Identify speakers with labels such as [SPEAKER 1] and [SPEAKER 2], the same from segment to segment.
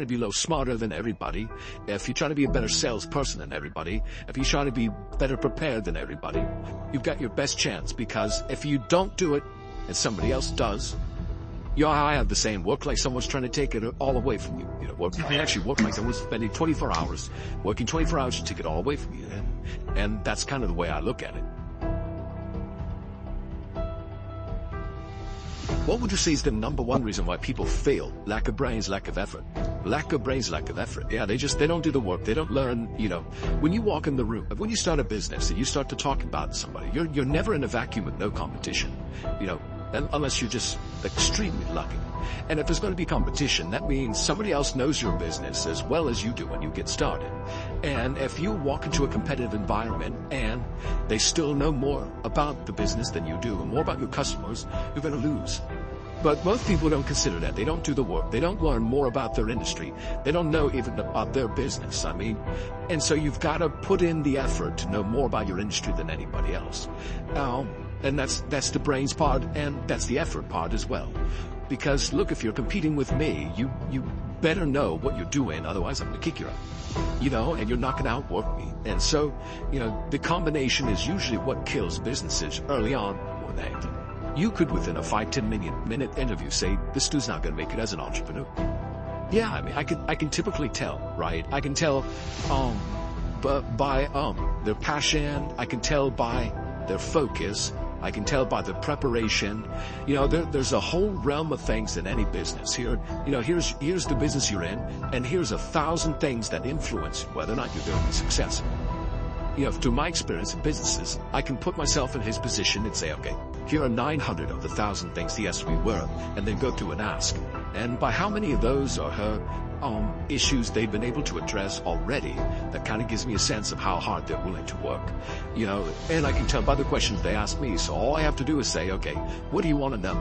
[SPEAKER 1] to be a little smarter than everybody, if you're trying to be a better salesperson than everybody, if you're trying to be better prepared than everybody, you've got your best chance. Because if you don't do it and somebody else does, I have the same work like someone's trying to take it all away from you. I actually work like someone's spending 24 hours, working 24 hours to take it all away from you. And that's kind of the way I look at it. What would you say is the number one reason why people fail? Lack of brains, lack of effort. Lack of brains, lack of effort. Yeah, they don't do the work. They don't learn, when you walk in the room, when you start a business and you start to talk about somebody, you're never in a vacuum with no competition, unless you're just extremely lucky. And if there's going to be competition, that means somebody else knows your business as well as you do when you get started. And if you walk into a competitive environment and they still know more about the business than you do and more about your customers, you're going to lose. But most people don't consider that. They don't do the work. They don't learn more about their industry. They don't know even about their business. And so you've got to put in the effort to know more about your industry than anybody else. And that's the brains part, and that's the effort part as well. Because look, if you're competing with me, you better know what you're doing, otherwise I'm going to kick your ass. And you're not going to outwork me. And so, the combination is usually what kills businesses early on more than anything. You could, within a 5-10 minute interview, say, this dude's not going to make it as an entrepreneur. Yeah, I can typically tell, right? I can tell, by their passion. I can tell by their focus. I can tell by the preparation. There's a whole realm of things in any business. Here's the business you're in, and here's 1,000 things that influence whether or not you're going to be successful. Through my experience in businesses, I can put myself in his position and say, okay, here are 900 of the 1,000 things he has to be aware of, and then go through and ask. And by how many of those are her issues they've been able to address already, that kind of gives me a sense of how hard they're willing to work. And I can tell by the questions they ask me. So all I have to do is say, okay, what do you want to know?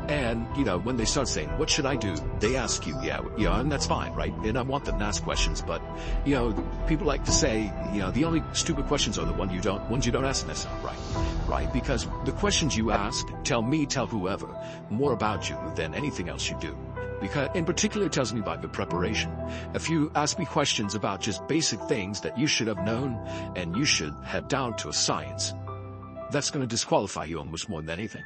[SPEAKER 1] And, when they start saying, what should I do? They ask you, and that's fine, right? And I want them to ask questions, but, people like to say, the only stupid questions are the ones you don't ask themselves, right? Because the questions you ask tell whoever more about you than anything else you do. Because, in particular, it tells me about your preparation. If you ask me questions about just basic things that you should have known and you should have down to a science, that's going to disqualify you almost more than anything.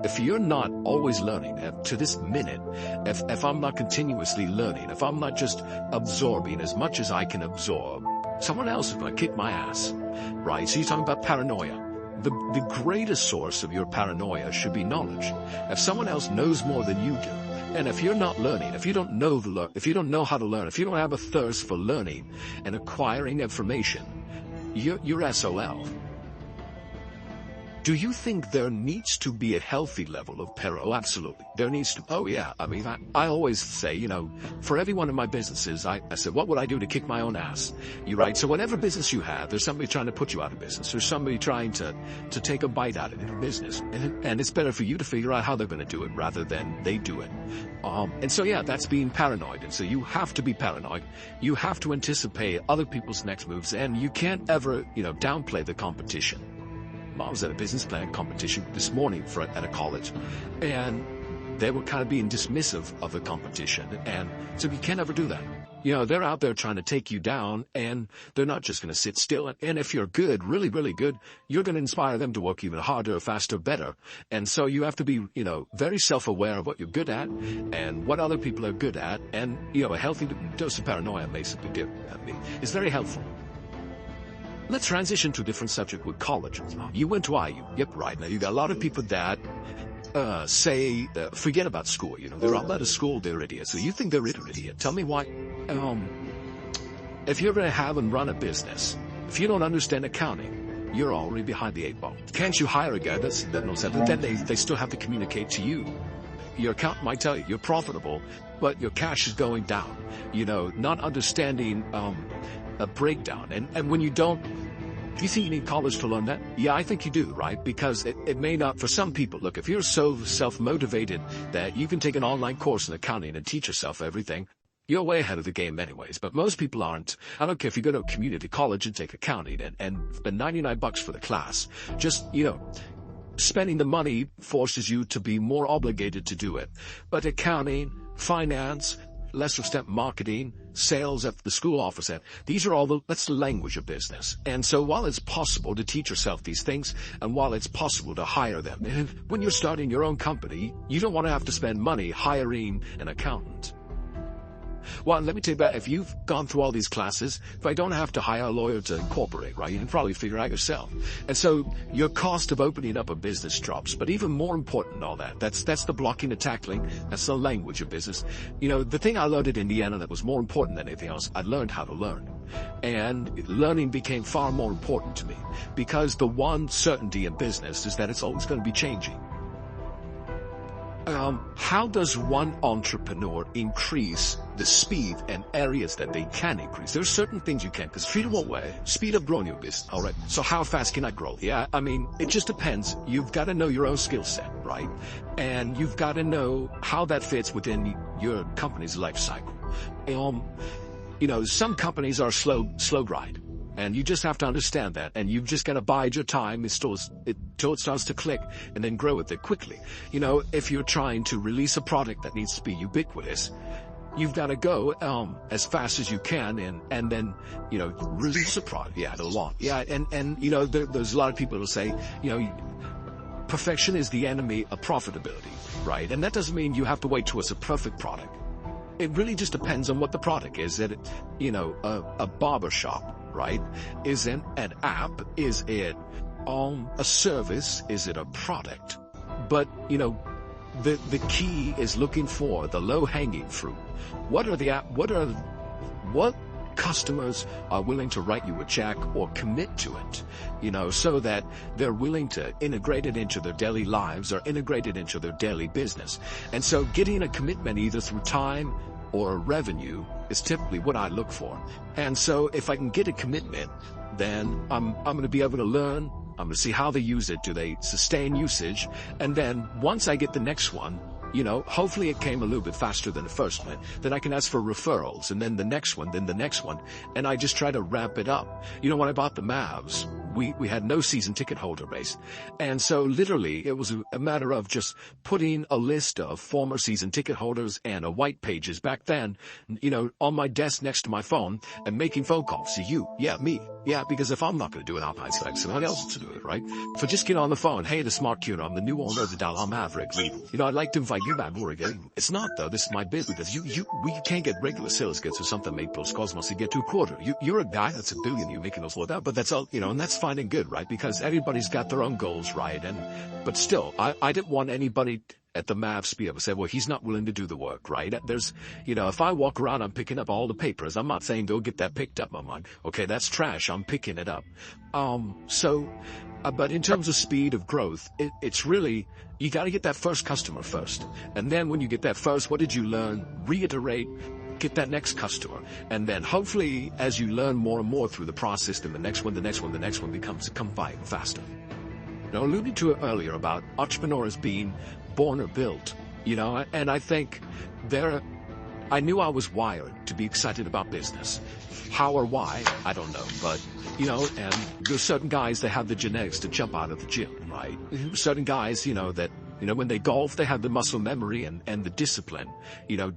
[SPEAKER 1] If you're not always learning, to this minute, if I'm not continuously learning, if I'm not just absorbing as much as I can absorb, someone else is going to kick my ass, right? So you're talking about paranoia. The greatest source of your paranoia should be knowledge. If someone else knows more than you do, and if you're not learning, if you don't know how to learn, if you don't have a thirst for learning and acquiring information, you're SOL. Do you think there needs to be a healthy level of Oh, absolutely. There needs to. Oh, yeah. I always say, for every one of my businesses, I said, what would I do to kick my own ass? You're right. So whatever business you have, there's somebody trying to put you out of business. There's somebody trying to take a bite out of your business. And it's better for you to figure out how they're going to do it rather than they do it. And so, yeah, that's being paranoid. And so you have to be paranoid. You have to anticipate other people's next moves. And you can't ever, downplay the competition. I was at a business plan competition this morning at a college, and they were kind of being dismissive of the competition. And so you can't ever do that. They're out there trying to take you down, and they're not just going to sit still. And if you're good, really, really good, you're going to inspire them to work even harder, faster, better. And so you have to be, very self-aware of what you're good at and what other people are good at. And, a healthy dose of paranoia makes a big difference. It's very helpful. Let's transition to a different subject with college. You went to IU. Yep, right. Now, you got a lot of people that say, forget about school. They're all out of school, they're idiots. So you think they're idiot. Tell me why. If you're going to have and run a business, if you don't understand accounting, you're already behind the 8 ball. Can't you hire a guy that knows that? But then they still have to communicate to you. Your accountant might tell you you're profitable, but your cash is going down. Not understanding a breakdown. And when you don't, do you think you need college to learn that? Yeah, I think you do, right? Because it may not, for some people, look, if you're so self-motivated that you can take an online course in accounting and teach yourself everything, you're way ahead of the game anyways. But most people aren't. I don't care if you go to a community college and take accounting and spend $99 for the class. Just, spending the money forces you to be more obligated to do it. But accounting, finance, lesser extent marketing, sales at the school office, these are all that's the language of business. And so while it's possible to teach yourself these things, and while it's possible to hire them, when you're starting your own company, you don't want to have to spend money hiring an accountant. Well, let me tell you about, if you've gone through all these classes, if I don't have to hire a lawyer to incorporate, right, you can probably figure it out yourself. And so your cost of opening up a business drops. But even more important than all that, that's the blocking and tackling. That's the language of business. The thing I learned at Indiana that was more important than anything else, I learned how to learn. And learning became far more important to me, because the one certainty in business is that it's always going to be changing. How does one entrepreneur increase the speed and areas that they can increase? There are certain things you can, because speed of growing your business. All right. So how fast can I grow? Yeah, I mean, it just depends. You've got to know your own skill set, right? And you've got to know how that fits within your company's life cycle. Some companies are slow grind. And you just have to understand that. And you've just got to bide your time until it starts to click, and then grow with it quickly. If you're trying to release a product that needs to be ubiquitous, you've got to go as fast as you can and then release a product. Yeah, a lot. Yeah, and there's a lot of people who say, perfection is the enemy of profitability, right? And that doesn't mean you have to wait till it's a perfect product. It really just depends on what the product is. That a barber shop, right? Is it an app? Is it a service? Is it a product? But the key is looking for the low-hanging fruit. What customers are willing to write you a check or commit to it, so that they're willing to integrate it into their daily lives or integrate it into their daily business. And so getting a commitment either through time or revenue is typically what I look for. And so if I can get a commitment, then I'm going to be able to learn. I'm going to see how they use it. Do they sustain usage? And then once I get the next one, hopefully it came a little bit faster than the first one. Then I can ask for referrals, and then the next one, and I just try to ramp it up. When I bought the Mavs, we had no season ticket holder base. And so literally it was a matter of just putting a list of former season ticket holders and a white pages back then, on my desk next to my phone, and making phone calls to you. Yeah, me. Yeah, because if I'm not going to do it, I'll find someone else to do it, right? For just get on the phone. Hey, the Smart Cuno, I'm the new owner of the Dallas Mavericks. I'd like to invite you back more again. It's not though. This is my business. We can't get regular sales gets or something make plus Cosmos to get to a quarter. You're a guy that's $1 billion. You're making those that, but that's all, and that's fine and good, right? Because everybody's got their own goals, right? But still, I didn't want anybody at the Mavs to be able to say, well, he's not willing to do the work, right? There's, if I walk around, I'm picking up all the papers. I'm not saying go get that picked up. I'm like, okay, that's trash. I'm picking it up. But in terms of speed of growth, it's really, you got to get that first customer first. And then when you get that first, what did you learn? Reiterate, get that next customer. And then hopefully as you learn more and more through the process, then the next one becomes by faster. Now, alluded to it earlier about entrepreneurs being born or built, and I think I knew I was wired to be excited about business. How or why, I don't know, but, and there's certain guys that have the genetics to jump out of the gym, right? Certain guys, that, when they golf, they have the muscle memory and the discipline.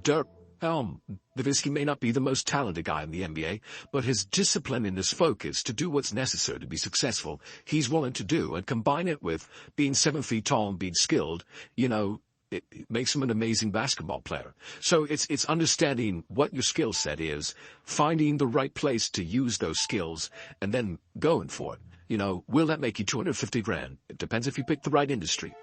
[SPEAKER 1] Dirk Nowitzki may not be the most talented guy in the NBA, but his discipline and his focus to do what's necessary to be successful, he's willing to do, and combine it with being 7 feet tall and being skilled, it makes him an amazing basketball player. So it's understanding what your skill set is, finding the right place to use those skills, and then going for it. Will that make you $250,000? It depends if you pick the right industry.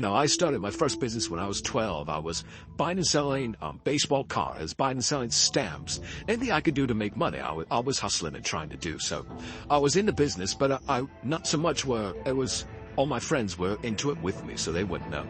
[SPEAKER 1] I started my first business when I was 12. I was buying and selling baseball cards, buying and selling stamps. Anything I could do to make money, I was hustling and trying to do. So I was in the business, but I not so much where it was all my friends were into it with me, so they wouldn't know.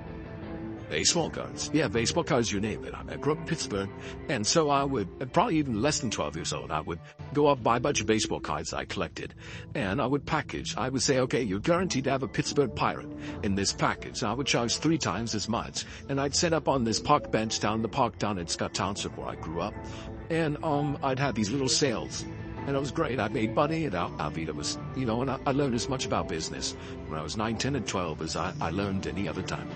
[SPEAKER 1] Baseball cards. Yeah, baseball cards, you name it. I grew up in Pittsburgh, and so I would, probably even less than 12 years old, I would go up, buy a bunch of baseball cards I collected, and I would package. I would say, okay, you're guaranteed to have a Pittsburgh Pirate in this package. And I would charge 3 times as much, and I'd set up on this park bench down in the park down in Scott Township where I grew up, and I'd have these little sales. And it was great. I made money, and Alvita was, and I learned as much about business when I was 9, 10, and 12 as I learned any other time.